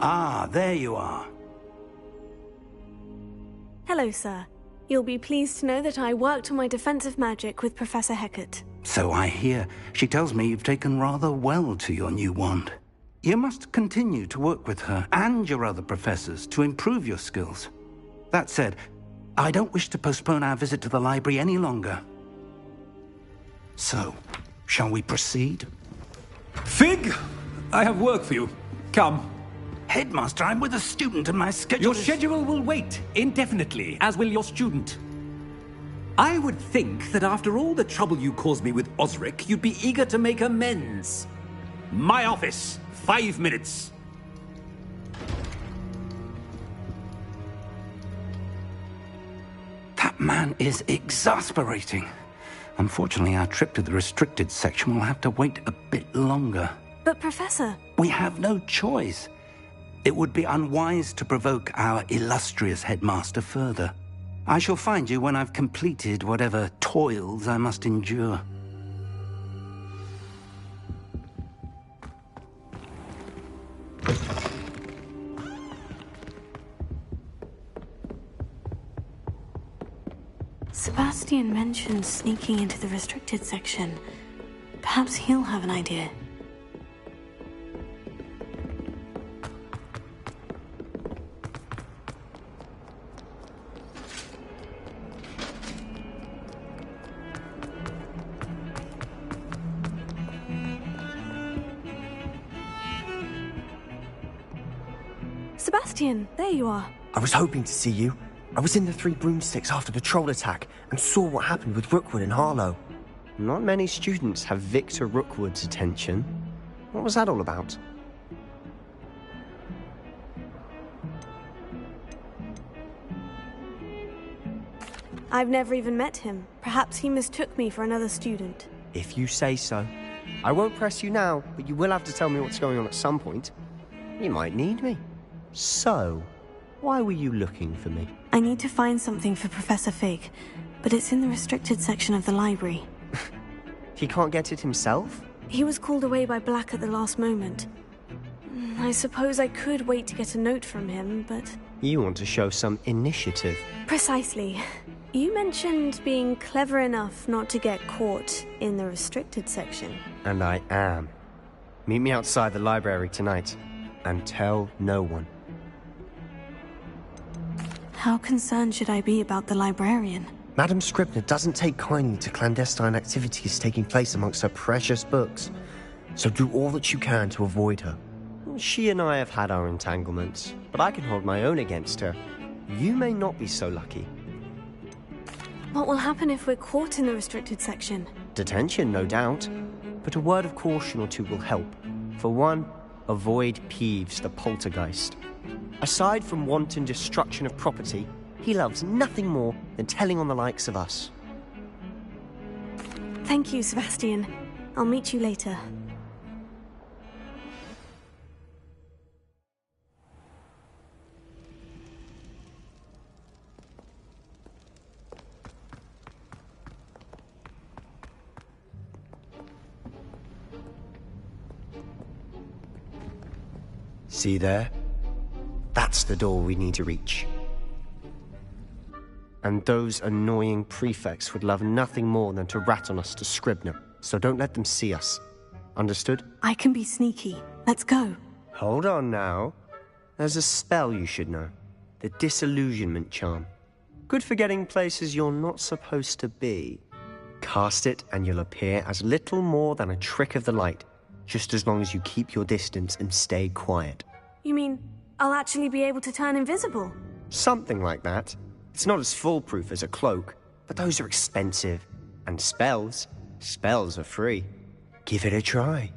Ah, there you are. Hello, sir. You'll be pleased to know that I worked on my defensive magic with Professor Hecat. So I hear. She tells me you've taken rather well to your new wand. You must continue to work with her and your other professors to improve your skills. That said, I don't wish to postpone our visit to the library any longer. So, shall we proceed? Fig! I have work for you. Come. Headmaster, I'm with a student and my schedule Your schedule will wait indefinitely, as will your student. I would think that after all the trouble you caused me with Osric, you'd be eager to make amends. My office, 5 minutes. That man is exasperating. Unfortunately, our trip to the restricted section will have to wait a bit longer. But, Professor... We have no choice. It would be unwise to provoke our illustrious headmaster further. I shall find you when I've completed whatever toils I must endure. Sebastian mentioned sneaking into the restricted section. Perhaps he'll have an idea. Sebastian, there you are. I was hoping to see you. I was in the Three Broomsticks after the troll attack and saw what happened with Rookwood and Harlow. Not many students have Victor Rookwood's attention. What was that all about? I've never even met him. Perhaps he mistook me for another student. If you say so. I won't press you now, but you will have to tell me what's going on at some point. You might need me. So, why were you looking for me? I need to find something for Professor Fig, but it's in the restricted section of the library. He can't get it himself? He was called away by Black at the last moment. I suppose I could wait to get a note from him, but... You want to show some initiative. Precisely. You mentioned being clever enough not to get caught in the restricted section. And I am. Meet me outside the library tonight, and tell no one. How concerned should I be about the librarian? Madam Scribner doesn't take kindly to clandestine activities taking place amongst her precious books, so do all that you can to avoid her. She and I have had our entanglements, but I can hold my own against her. You may not be so lucky. What will happen if we're caught in the restricted section? Detention, no doubt, but a word of caution or two will help. For one, avoid Peeves the poltergeist. Aside from wanton destruction of property, he loves nothing more than telling on the likes of us. Thank you, Sebastian. I'll meet you later. See there? That's the door we need to reach. And those annoying prefects would love nothing more than to rat on us to Scribner, so don't let them see us. Understood? I can be sneaky. Let's go. Hold on now. There's a spell you should know. The Disillusionment Charm. Good for getting places you're not supposed to be. Cast it and you'll appear as little more than a trick of the light, just as long as you keep your distance and stay quiet. You mean I'll actually be able to turn invisible? Something like that. It's not as foolproof as a cloak, but those are expensive. And spells are free. Give it a try.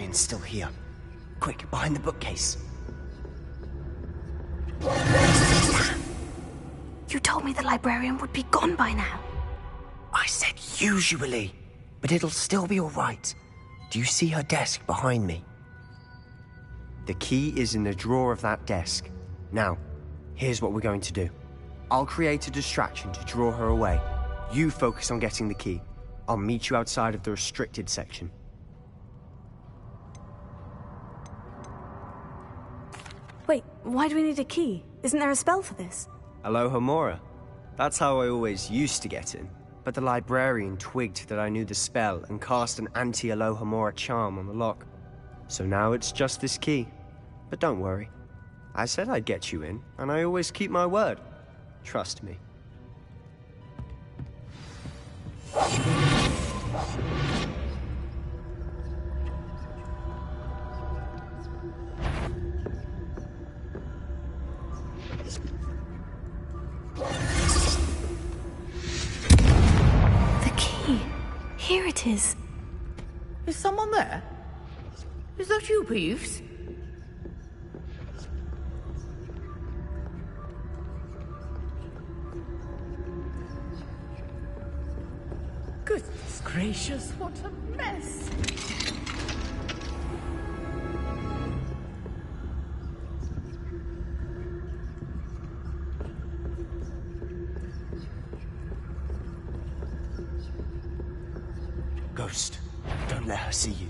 librarian's still here. Quick, behind the bookcase. You told me the librarian would be gone by now. I said usually, but it'll still be all right. Do you see her desk behind me? The key is in the drawer of that desk. Now, here's what we're going to do. I'll create a distraction to draw her away. You focus on getting the key. I'll meet you outside of the restricted section. Wait, why do we need a key? Isn't there a spell for this? Alohomora. That's how I always used to get in. But the librarian twigged that I knew the spell and cast an anti-Alohomora charm on the lock. So now it's just this key. But don't worry. I said I'd get you in, and I always keep my word. Trust me. The key. Here it is. Is someone there? Is that you, Peeves? Goodness gracious, what a mess! Ghost, don't let her see you.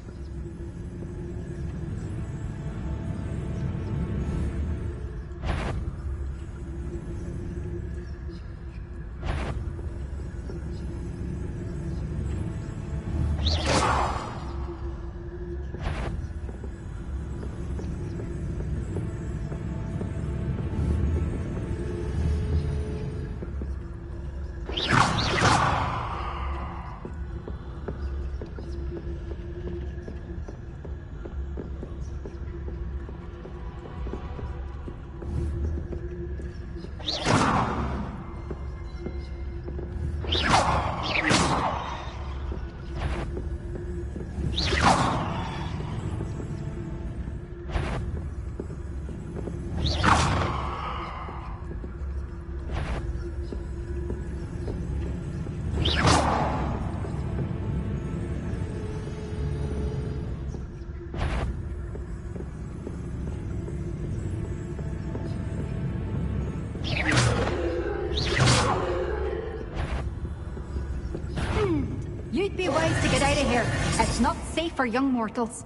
You'd be wise to get out of here. It's not safe for young mortals.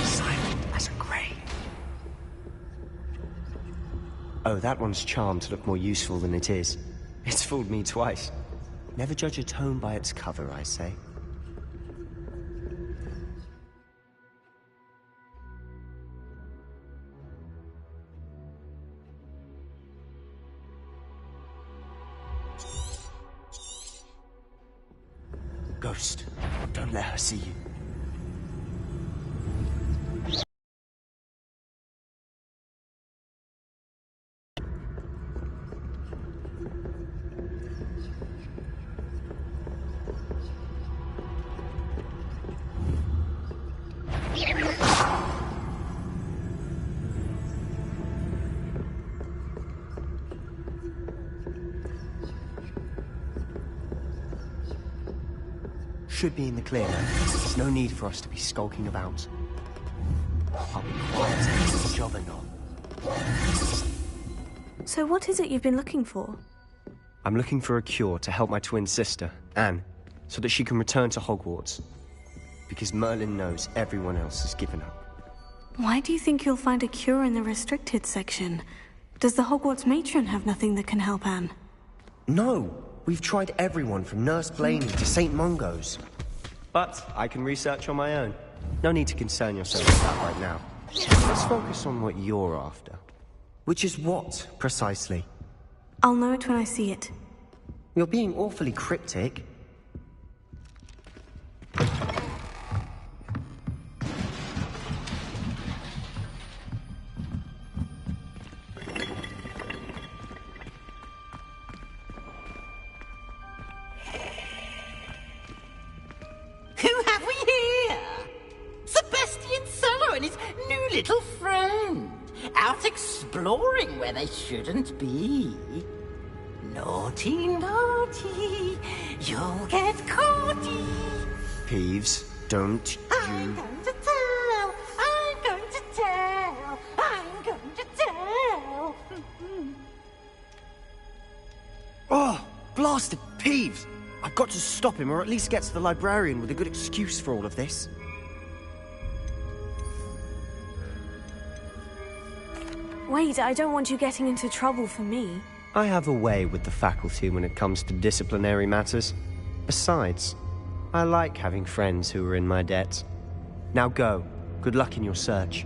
Silent as a grave. Oh, that one's charmed to look more useful than it is. It's fooled me twice. Never judge a tome by its cover, I say. Ghost, don't let her see you. Should be in the clear now. There's no need for us to be skulking about. I'll be quiet and do the job and all. So what is it you've been looking for? I'm looking for a cure to help my twin sister, Anne, so that she can return to Hogwarts. Because Merlin knows everyone else has given up. Why do you think you'll find a cure in the restricted section? Does the Hogwarts matron have nothing that can help Anne? No! We've tried everyone from Nurse Blaney to St. Mungo's. But I can research on my own. No need to concern yourself with that right now. Let's focus on what you're after. Which is what, precisely? I'll know it when I see it. You're being awfully cryptic. little friend, out exploring where they shouldn't be. Naughty, naughty, you'll get caughty. Peeves, don't I'm you... going to tell, I'm going to tell, I'm going to tell. Oh, blasted Peeves! I've got to stop him, or at least get to the librarian with a good excuse for all of this. Wait, I don't want you getting into trouble for me. I have a way with the faculty when it comes to disciplinary matters. Besides, I like having friends who are in my debt. Now go. Good luck in your search.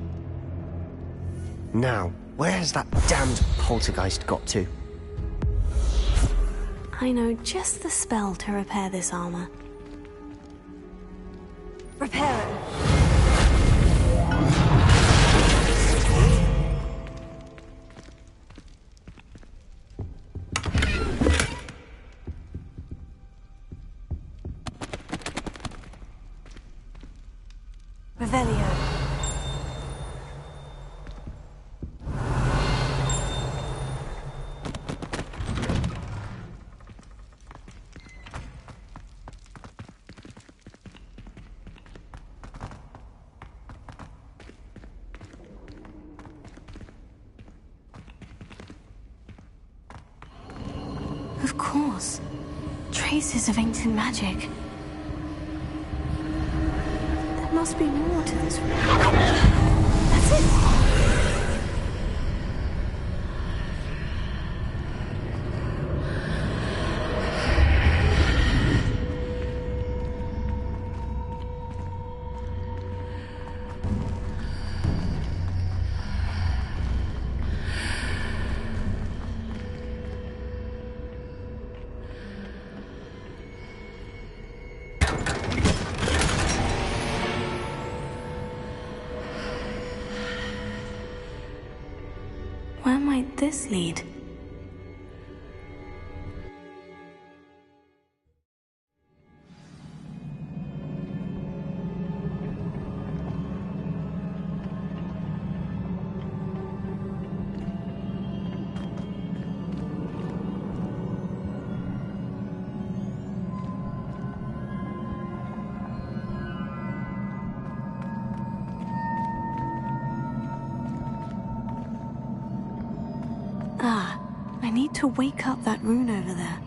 Now, where has that damned poltergeist got to? I know just the spell to repair this armor. Repair it. Revelio. Of course. Traces of ancient magic. There must be more to this room. That's it! Where might this lead? Ah, I need to wake up that rune over there.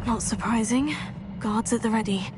Not surprising. Guards at the ready.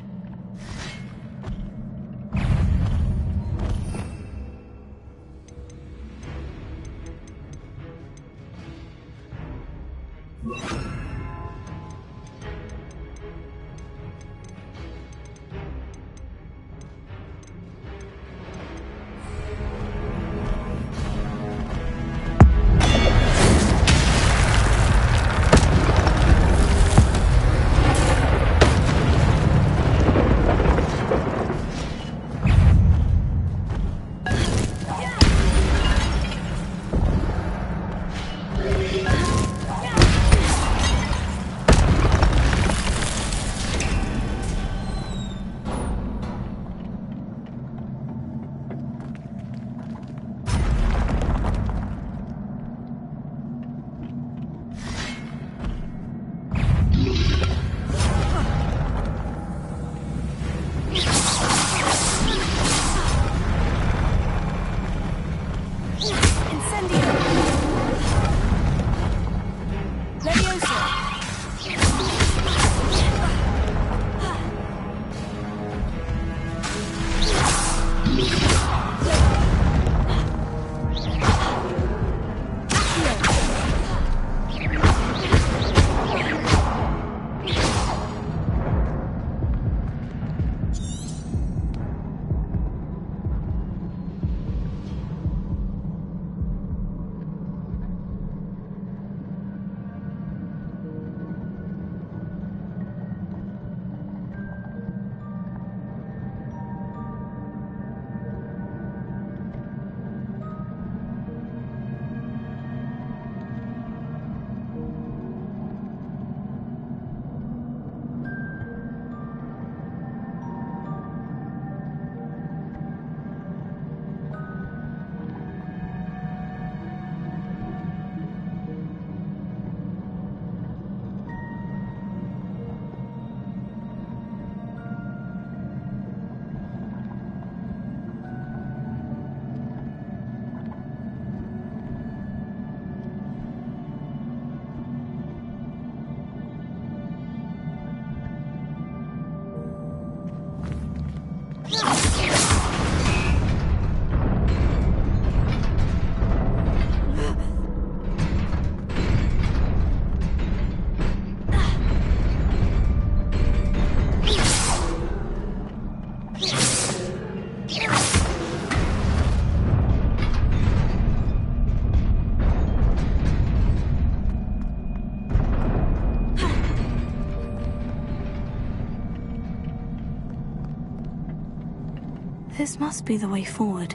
This must be the way forward.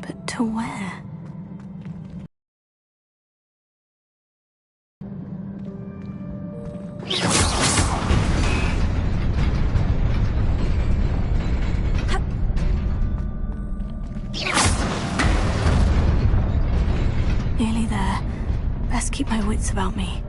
But to where? Nearly there. Best keep my wits about me.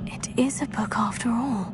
It is a book after all.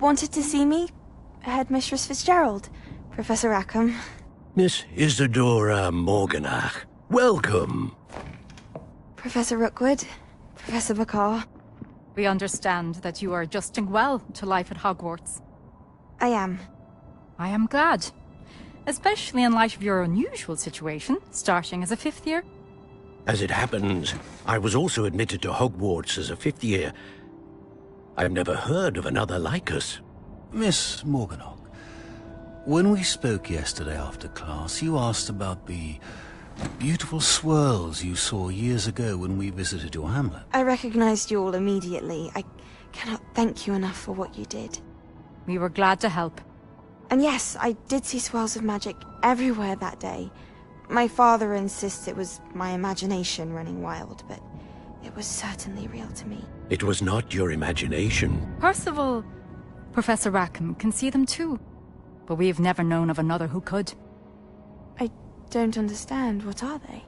wanted to see me? Headmistress Fitzgerald, Professor Rackham. Miss Isadora Morganach, welcome. Professor Rookwood, Professor Bakar. We understand that you are adjusting well to life at Hogwarts. I am. I am glad. Especially in light of your unusual situation, starting as a 5th year. As it happens, I was also admitted to Hogwarts as a 5th year. I've never heard of another like us. Miss Morganach, when we spoke yesterday after class, you asked about the beautiful swirls you saw years ago when we visited your hamlet. I recognized you all immediately. I cannot thank you enough for what you did. We were glad to help. And yes, I did see swirls of magic everywhere that day. My father insists it was my imagination running wild, but it was certainly real to me. It was not your imagination. Percival, Professor Rackham can see them too. But we've never known of another who could. I don't understand. What are they?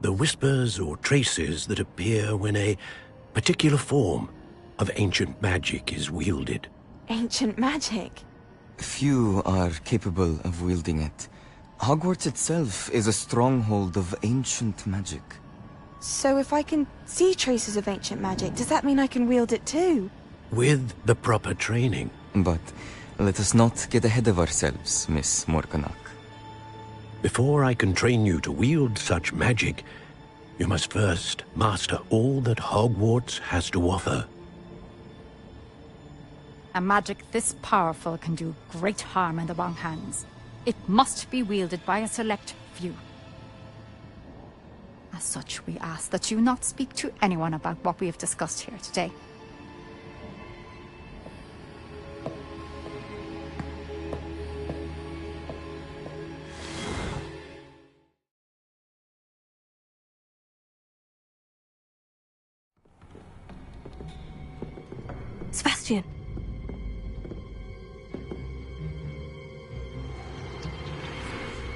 The whispers or traces that appear when a particular form of ancient magic is wielded. Ancient magic? Few are capable of wielding it. Hogwarts itself is a stronghold of ancient magic. So if I can see traces of ancient magic, does that mean I can wield it too? With the proper training. But let us not get ahead of ourselves, Miss Morganach. Before I can train you to wield such magic, you must first master all that Hogwarts has to offer. A magic this powerful can do great harm in the wrong hands. It must be wielded by a select few. As such, we ask that you not speak to anyone about what we have discussed here today. Sebastian.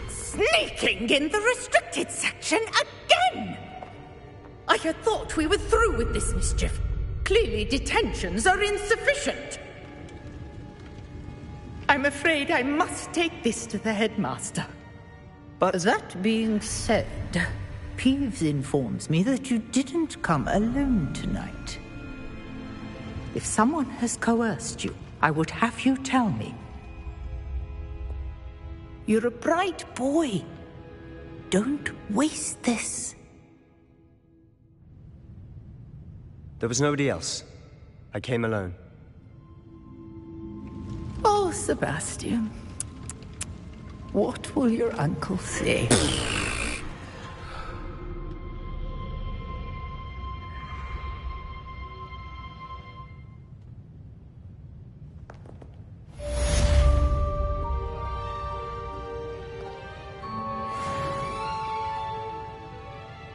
Sneaking in the restricted section again! I had thought we were through with this mischief. Clearly detentions are insufficient. I'm afraid I must take this to the headmaster. But that being said, Peeves informs me that you didn't come alone tonight. If someone has coerced you, I would have you tell me. You're a bright boy. Don't waste this. There was nobody else. I came alone. Oh, Sebastian. What will your uncle say?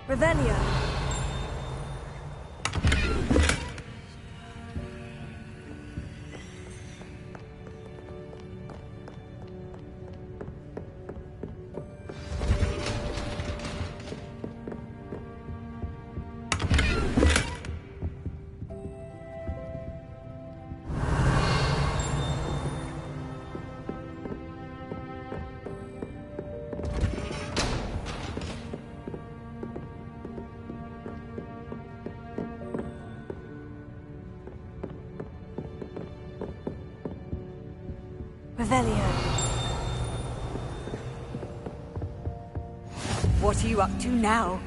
Revelio. Revelio. What are you up to now?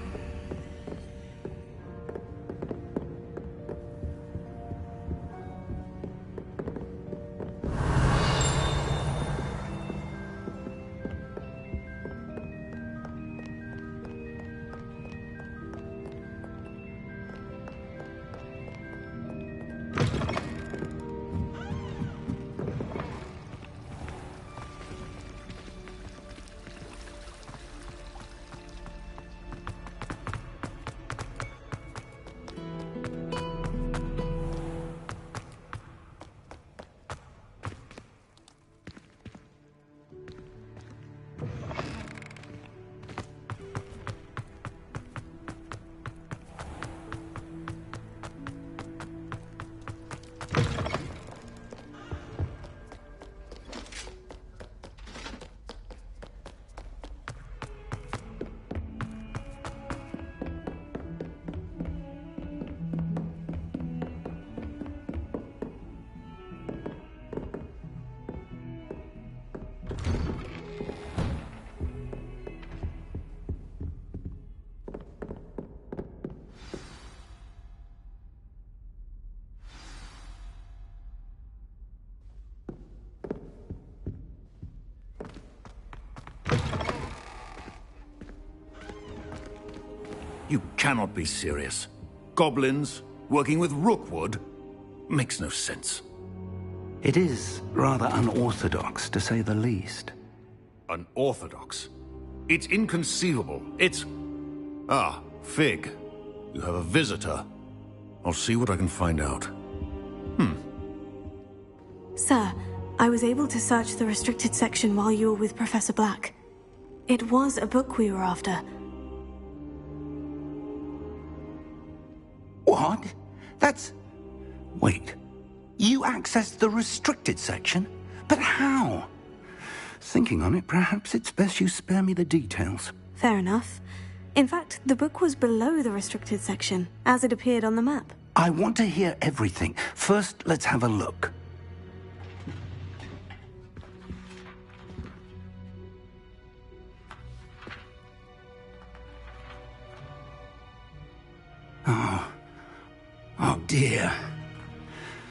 You cannot be serious. Goblins working with Rookwood? Makes no sense. It is rather unorthodox, to say the least. Unorthodox? It's inconceivable. It's... Ah, Fig. You have a visitor. I'll see what I can find out. Sir, I was able to search the restricted section while you were with Professor Black. It was a book we were after. What? That's... Wait. You accessed the restricted section? But how? Thinking on it, perhaps it's best you spare me the details. Fair enough. In fact, the book was below the restricted section, as it appeared on the map. I want to hear everything. First, let's have a look. Oh dear.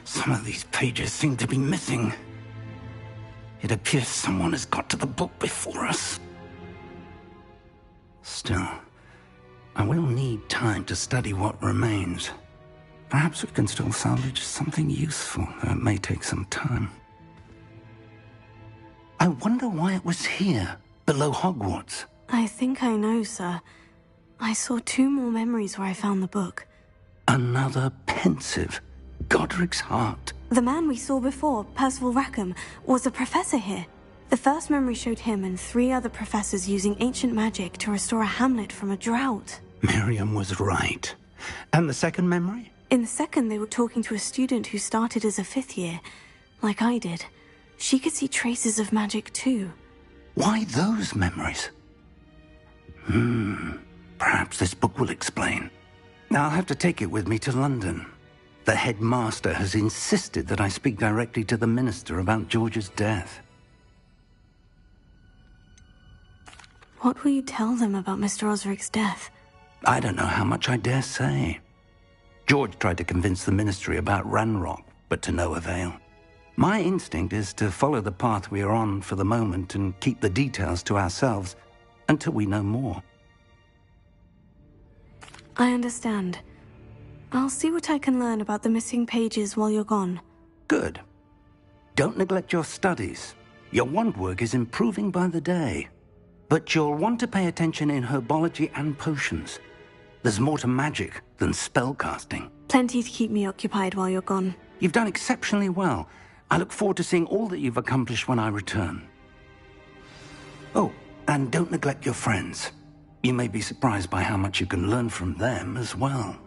Some of these pages seem to be missing. It appears someone has got to the book before us. Still, I will need time to study what remains. Perhaps we can still salvage something useful, though it may take some time. I wonder why it was here, below Hogwarts. I think I know, sir. I saw 2 more memories where I found the book. Another pensive. Godric's heart. The man we saw before, Percival Rackham, was a professor here. The first memory showed him and 3 other professors using ancient magic to restore a hamlet from a drought. Miriam was right. And the second memory? In the second, they were talking to a student who started as a 5th year, like I did. She could see traces of magic too. Why those memories? Perhaps this book will explain. Now I'll have to take it with me to London. The headmaster has insisted that I speak directly to the minister about George's death. What will you tell them about Mr. Osric's death? I don't know how much I dare say. George tried to convince the ministry about Ranrock, but to no avail. My instinct is to follow the path we are on for the moment and keep the details to ourselves until we know more. I understand. I'll see what I can learn about the missing pages while you're gone. Good. Don't neglect your studies. Your wand work is improving by the day. But you'll want to pay attention in herbology and potions. There's more to magic than spellcasting. Plenty to keep me occupied while you're gone. You've done exceptionally well. I look forward to seeing all that you've accomplished when I return. Oh, and don't neglect your friends. You may be surprised by how much you can learn from them as well.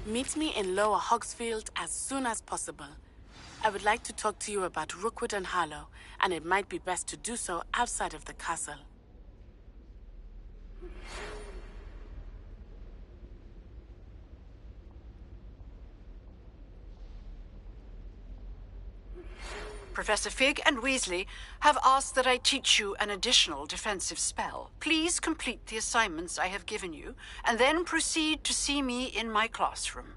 Meet me in Lower Hogsfield as soon as possible. I would like to talk to you about Rookwood and Harlow, and it might be best to do so outside of the castle. Professor Fig and Weasley have asked that I teach you an additional defensive spell. Please complete the assignments I have given you, and then proceed to see me in my classroom.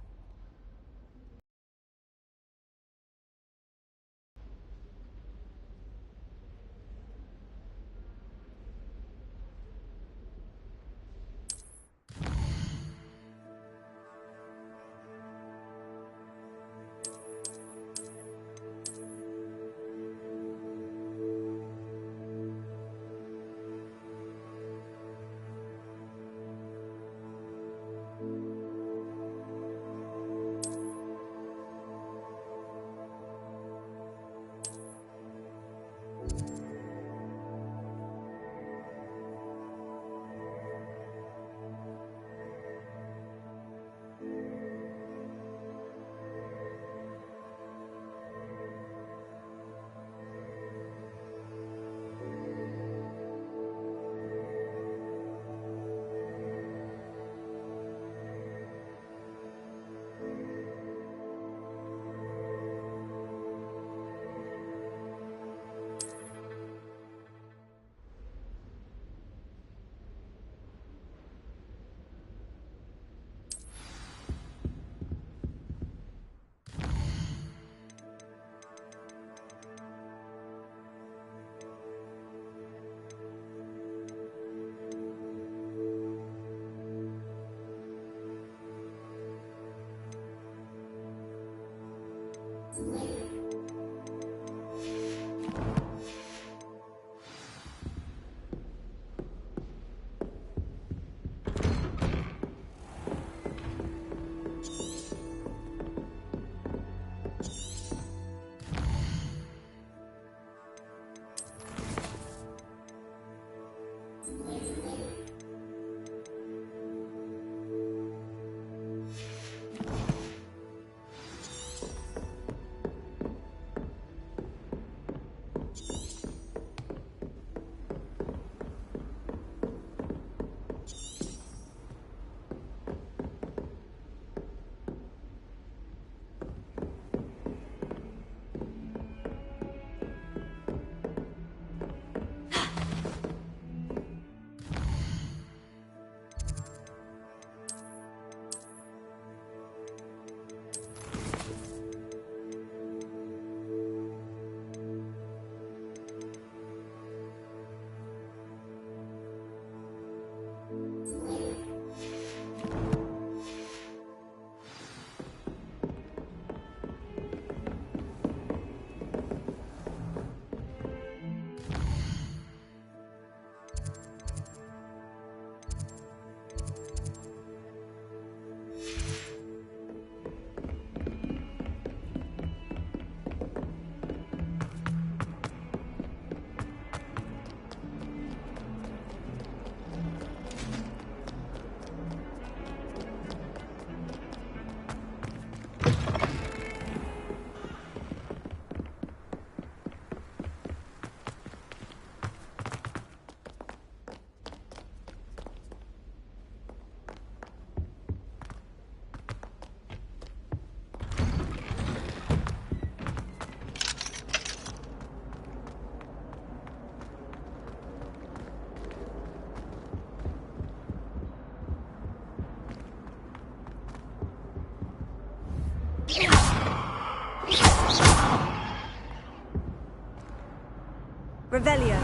Revelio.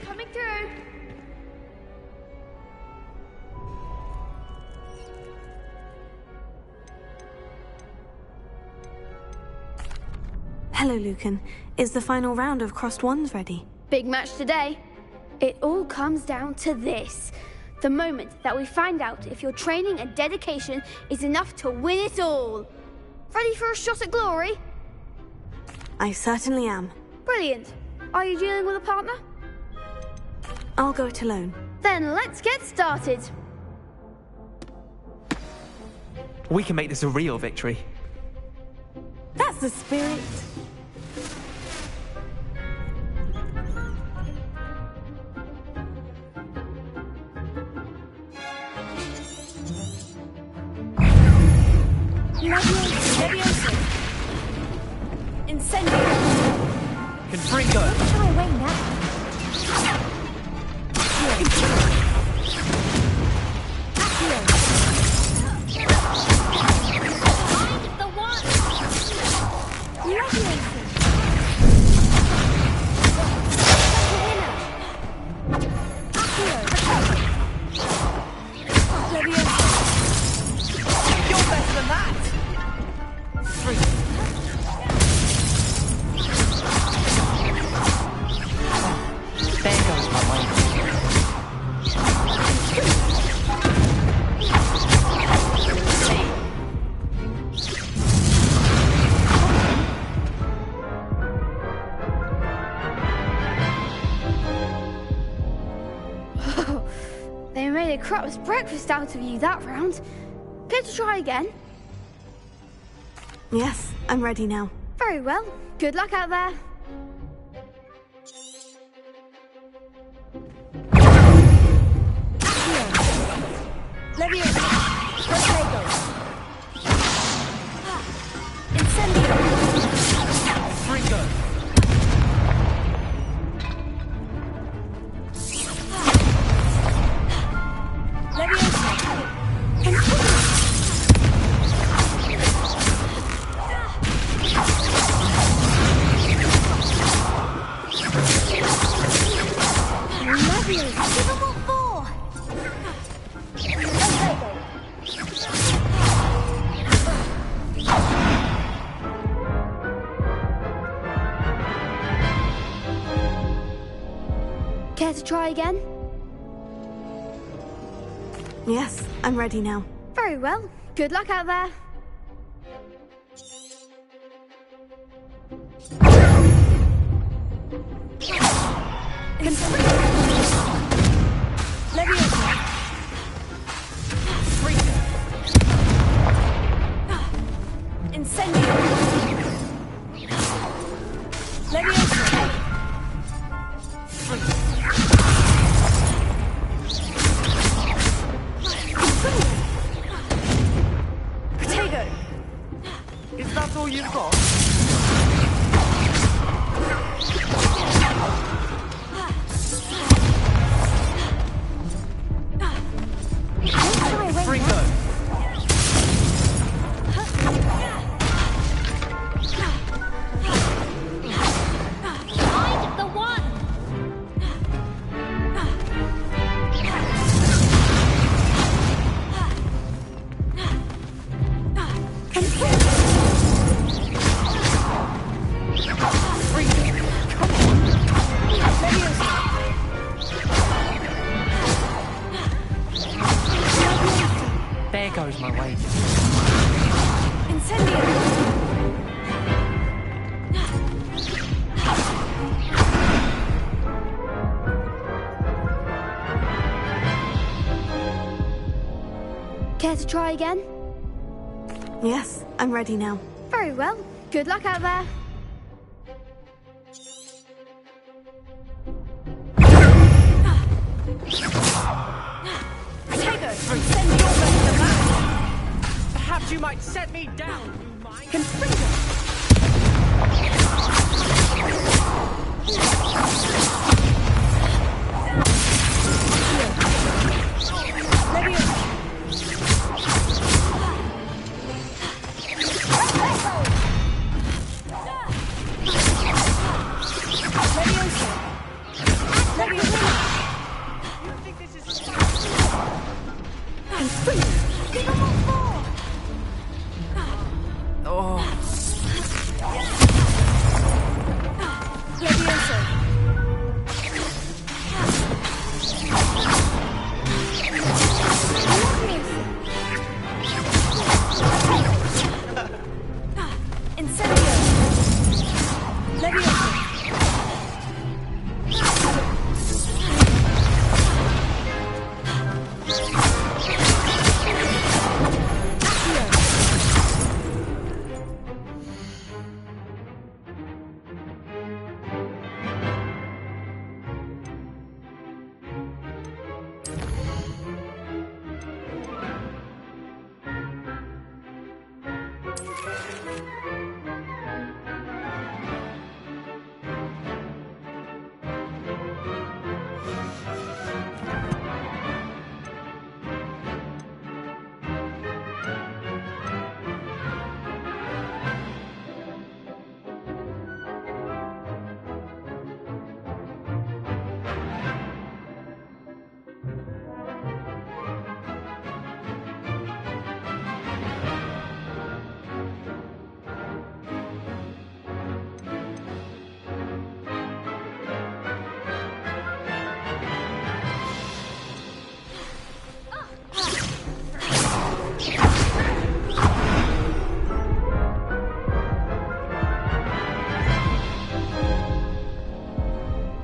coming through. Hello, Lucan. Is the final round of Crossed Wands ready? Big match today. It all comes down to this. The moment that we find out if your training and dedication is enough to win it all. Ready for a shot at glory? I certainly am. Brilliant. Are you dealing with a partner? I'll go it alone. Then let's get started. We can make this a real victory. That's the spirit. Leviosa. Incendio. Confringo. Which shall I weigh now? Find the one. Leviosa. You're better than that! There goes my mind. They made a crap's breakfast out of you that round. Care to try again? Yes, I'm ready now. Very well. Good luck out there. Leviosa. Protego. Incendio. Fringo. Leviosa. Leviosa. Give them all four. Protego. Care to try again? Yes, I'm ready now. Very well. Good luck out there. Leviosa. Incendio. Leviosa. Protego. Is that all you've got? Fringo. Find the one. There goes my wages. Incendio. Care to try again? Yes, I'm ready now. Very well. Good luck out there. Protego. Send me over to the map. Perhaps you might set me down, you mind? Leviosa.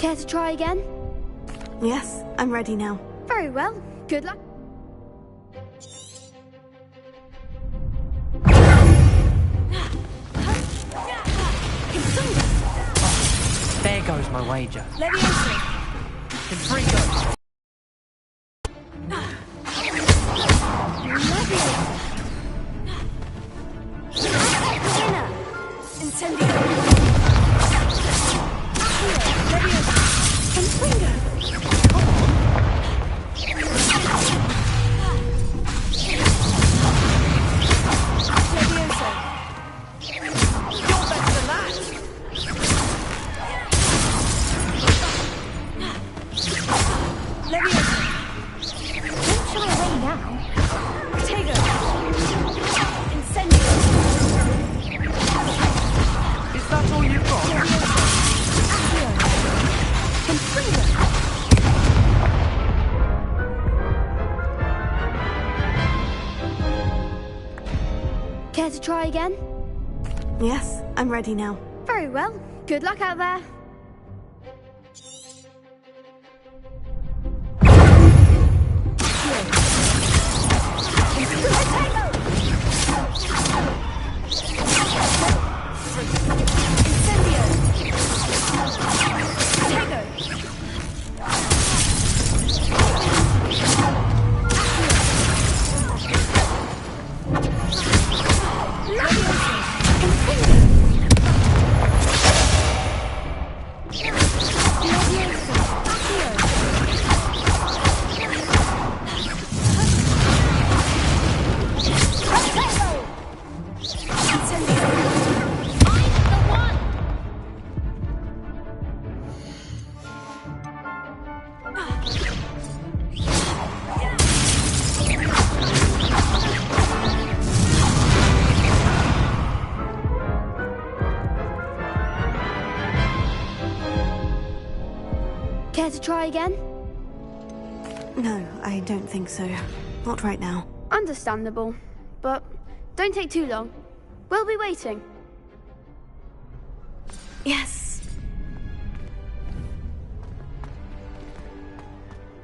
Care to try again? Yes, I'm ready now. Very well. Good luck. There goes my wager. Leviosa! Can 3 go? Care to try again? Yes, I'm ready now. Very well. Good luck out there. Care to try again? No, I don't think so. Not right now. Understandable. But don't take too long. We'll be waiting. Yes.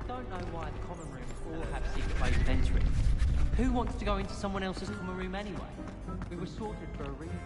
Don't know why the common rooms all have secret ways of entering. Who wants to go into someone else's common room anyway? We were sorted for a reason.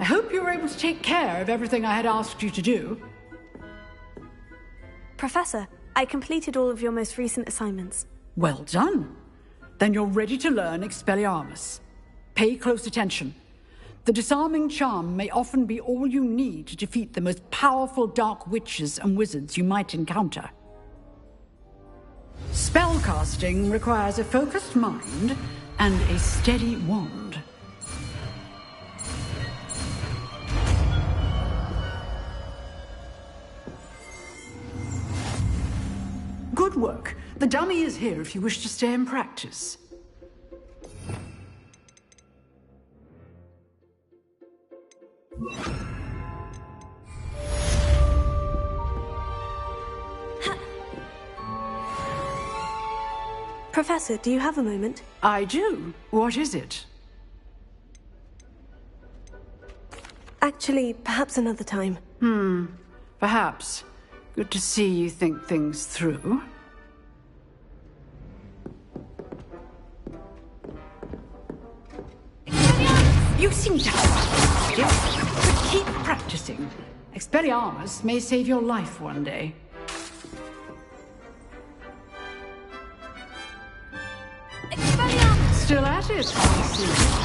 hope you were able to take care of everything I had asked you to do. Professor, I completed all of your most recent assignments. Well done. Then you're ready to learn Expelliarmus. Pay close attention. The disarming charm may often be all you need to defeat the most powerful dark witches and wizards you might encounter. Spellcasting requires a focused mind and a steady wand. Good work. The dummy is here if you wish to stay and practice. Professor, do you have a moment? I do. What is it? Actually, perhaps another time. Perhaps. Good to see you think things through. You seem to have yes, but keep practicing. Expelliarmus may save your life one day. Still at it, I see.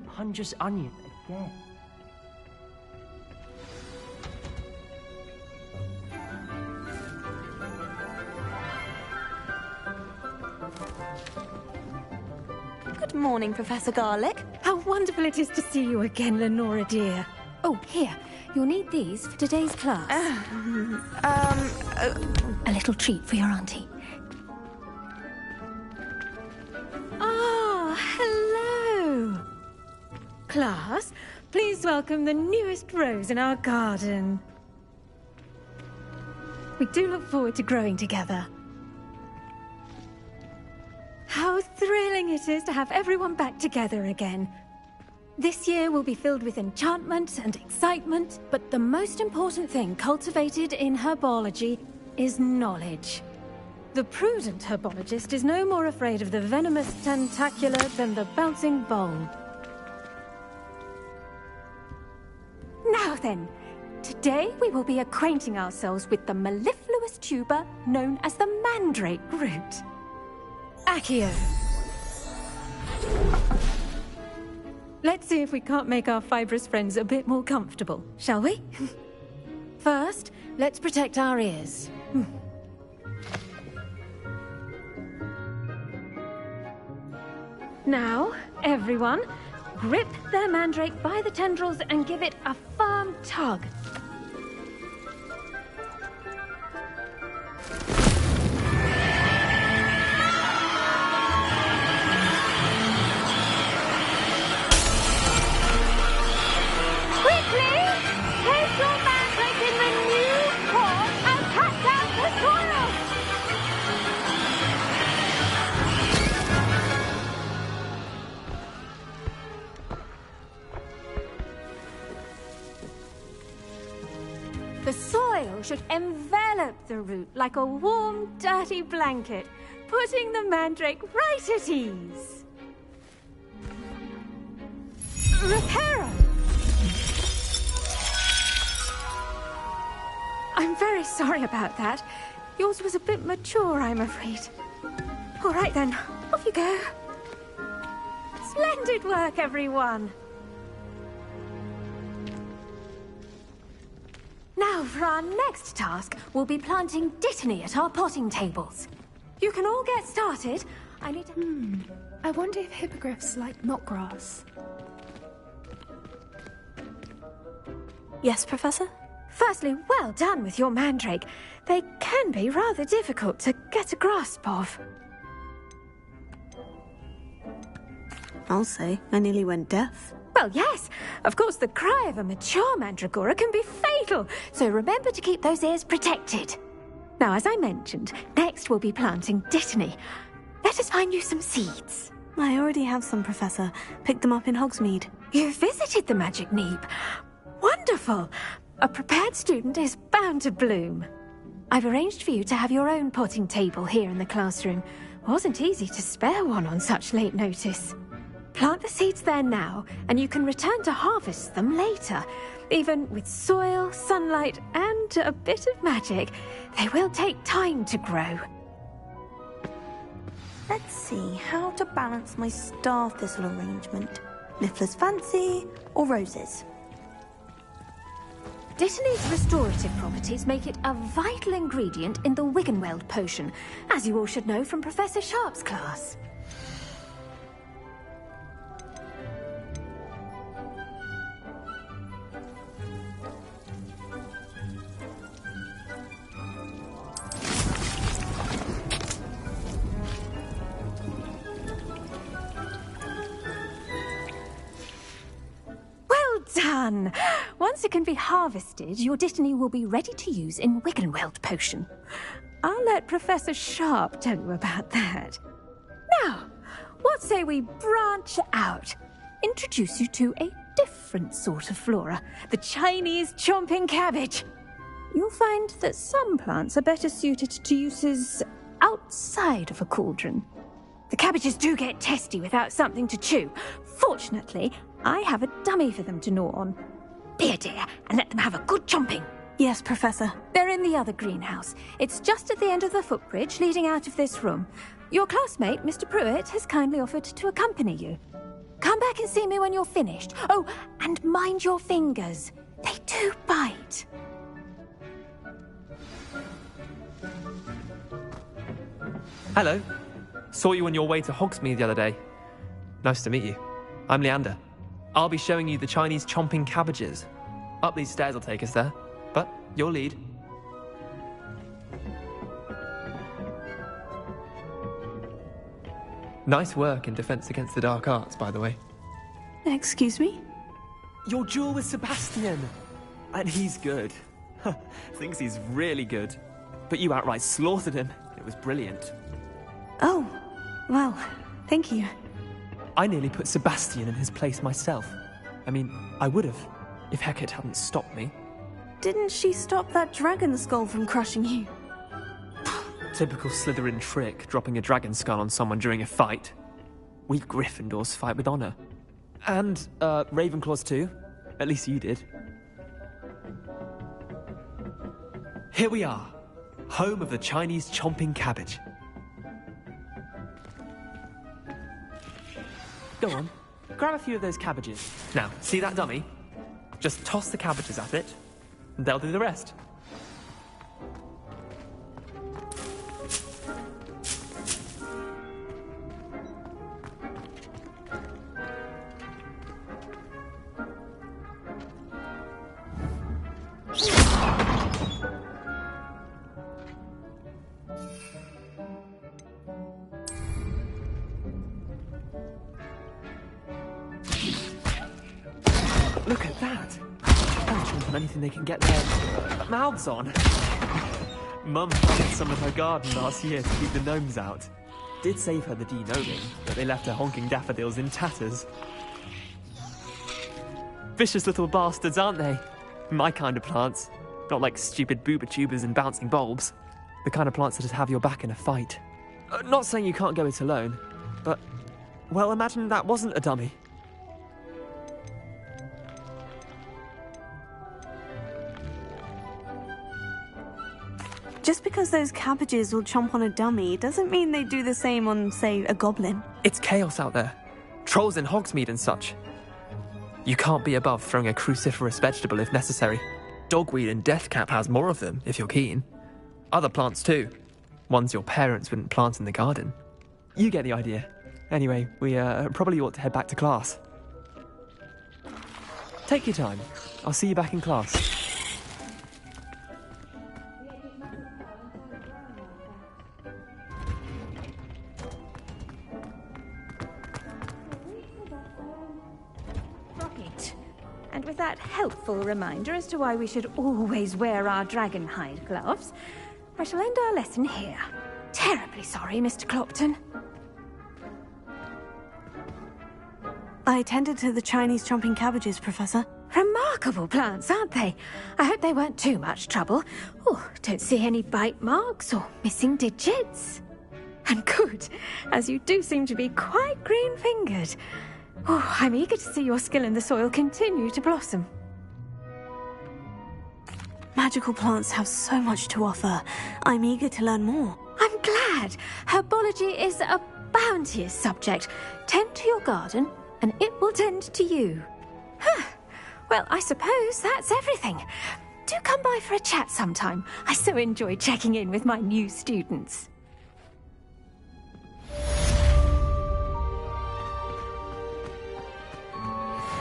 Hunger's onion again. Good morning, Professor Garlic. How wonderful it is to see you again, Lenora dear. Oh, here. You'll need these for today's class. A little treat for your auntie. Ah, hello. Class, please welcome the newest rose in our garden. We do look forward to growing together. How thrilling it is to have everyone back together again. This year will be filled with enchantment and excitement, but the most important thing cultivated in herbology is knowledge. The prudent herbologist is no more afraid of the venomous tentacula than the bouncing bulb. Now then, today we will be acquainting ourselves with the mellifluous tuber known as the mandrake root. Accio. Let's see if we can't make our fibrous friends a bit more comfortable, shall we? First, let's protect our ears. Now, everyone, grip their mandrake by the tendrils and give it a firm tug. Quickly! Place your mandrake in the new The soil should envelop the root like a warm, dirty blanket, putting the mandrake right at ease. Reparo! I'm very sorry about that. Yours was a bit mature, I'm afraid. All right then, off you go. Splendid work, everyone. Now, for our next task, we'll be planting Dittany at our potting tables. You can all get started. I need to... I wonder if hippogriffs like knotgrass. Yes, Professor? Firstly, well done with your mandrake. They can be rather difficult to get a grasp of. I'll say, I nearly went deaf. Well, yes. Of course, the cry of a mature mandragora can be fatal, so remember to keep those ears protected. Now, as I mentioned, next we'll be planting Dittany. Let us find you some seeds. I already have some, Professor. Picked them up in Hogsmeade. You visited the Magic Neep. Wonderful. A prepared student is bound to bloom. I've arranged for you to have your own potting table here in the classroom. Wasn't easy to spare one on such late notice. Plant the seeds there now, and you can return to harvest them later. Even with soil, sunlight, and a bit of magic, they will take time to grow. Let's see how to balance my star thistle arrangement. Niffler's fancy or roses? Dittany's restorative properties make it a vital ingredient in the Wiggenweld potion, as you all should know from Professor Sharp's class. Done! Once it can be harvested, your Dittany will be ready to use in Wiggenweld potion. I'll let Professor Sharp tell you about that. Now, what say we branch out? Introduce you to a different sort of flora, the Chinese chomping cabbage. You'll find that some plants are better suited to uses outside of a cauldron. The cabbages do get testy without something to chew. Fortunately, I have a dummy for them to gnaw on. Be a dear and let them have a good chomping. Yes, Professor. They're in the other greenhouse. It's just at the end of the footbridge leading out of this room. Your classmate, Mr. Pruitt, has kindly offered to accompany you. Come back and see me when you're finished. Oh, and mind your fingers. They do bite. Hello. Saw you on your way to Hogsmeade the other day. Nice to meet you. I'm Leander. I'll be showing you the Chinese chomping cabbages. Up these stairs will take us there, but you'll lead. Nice work in Defense Against the Dark Arts, by the way. Excuse me? Your duel with Sebastian! And he's good. Thinks he's really good. But you outright slaughtered him. It was brilliant. Oh, well, thank you. I nearly put Sebastian in his place myself. I mean, I would have, if Hecate hadn't stopped me. Didn't she stop that dragon skull from crushing you? Typical Slytherin trick, dropping a dragon skull on someone during a fight. We Gryffindors fight with honor. And, Ravenclaws too. At least you did. Here we are, home of the Chinese chomping cabbage. Go on, grab a few of those cabbages. Now, see that dummy? Just toss the cabbages at it, and they'll do the rest. Look at that! They'll chomp on anything they can get their mouths on. Mum planted some of her garden last year to keep the gnomes out. Did save her the de-gnoming, but they left her honking daffodils in tatters. Vicious little bastards, aren't they? My kind of plants. Not like stupid booba tubers and bouncing bulbs. The kind of plants that'd have your back in a fight. Not saying you can't go it alone, but, well, imagine that wasn't a dummy. Just because those cabbages will chomp on a dummy doesn't mean they do the same on, say, a goblin. It's chaos out there. Trolls in Hogsmeade and such. You can't be above throwing a cruciferous vegetable if necessary. Dogweed and deathcap has more of them, if you're keen. Other plants too. Ones your parents wouldn't plant in the garden. You get the idea. Anyway, we probably ought to head back to class. Take your time. I'll see you back in class. And with that helpful reminder as to why we should always wear our dragon hide gloves, I shall end our lesson here. Terribly sorry, Mr. Clopton. I attended to the Chinese chomping cabbages, Professor. Remarkable plants, aren't they? I hope they weren't too much trouble. Oh, don't see any bite marks or missing digits. And good, as you do seem to be quite green-fingered. Oh, I'm eager to see your skill in the soil continue to blossom. Magical plants have so much to offer. I'm eager to learn more. I'm glad. Herbology is a bounteous subject. Tend to your garden, and it will tend to you. Huh. Well, I suppose that's everything. Do come by for a chat sometime. I so enjoy checking in with my new students.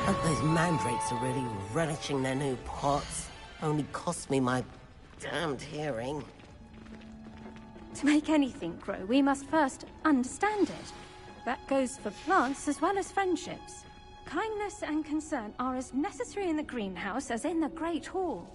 Hope those mandrakes are really relishing their new pots. Only cost me my damned hearing. To make anything grow, we must first understand it. That goes for plants as well as friendships. Kindness and concern are as necessary in the greenhouse as in the Great Hall.